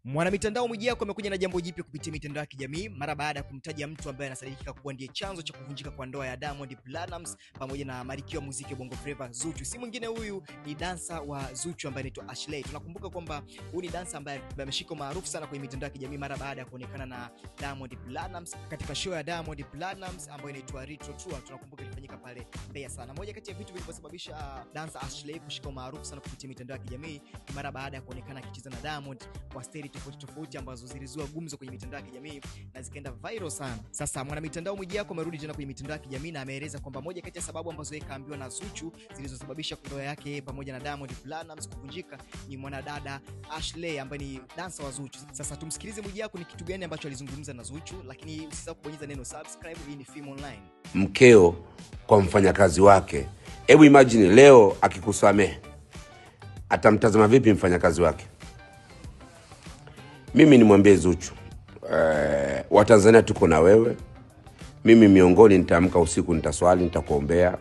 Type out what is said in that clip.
Mwanamitandao Mwijaku amekuja na jambo jipya kupitia mitandao ya kijamii mara baada ya kumtaja mtu ambaye anasadikika kuwa ndiye chanzo cha kuvunjika kwa ndoa ya Diamond Platnumz pamoja na malkia wa muziki wa Bongo Flava Zuchu. Si mwingine huyu ni dansa wa Zuchu ambaye anaitwa Ashley. Tunakumbuka kwamba huyu ni dansa ambaye ameshika maarufu sana kwenye mitandao ya kijamii mara baada ya kuonekana na Diamond Platnumz katika show ya Diamond Platnumz ambayo inaitwa Retro Tour. Tunakumbuka ilifanyika pale Mbeya sana. Moja kati ya vitu vilivyosababisha dansa Ashley kushika maarufu sana kupitia mitandao ya kijamii ni mara baada ya kuonekana akicheza na Diamond kwa stage tofauti ambazo zilizua gumzo kwenye mitandao ya kijamii na zikaenda viral sana. Sasa Mwanamitandao Mwijaku amerudi tena kwenye mitandao ya kijamii na ameeleza kwamba moja kati ya sababu ambazo yeye kaambiwa na Zuchu zilizosababisha ndoa yake pamoja na Diamond Platnumz kuvunjika ni mwanadada Ashley ambaye ni dansa wa Zuchu. Sasa tumsikilize Mwijaku ni kitu gani ambacho alizungumza na Zuchu, lakini usisahau kubonyeza neno subscribe. Hii ni Film Online. Mkeo kwa mfanyakazi wake, hebu imagine leo akikusamehe atamtazama vipi mfanyakazi wake? Mimi nimwambie Zuchu, Watanzania tuko na wewe. Mimi miongoni nitaamka usiku, nitaswali, nitakuombea.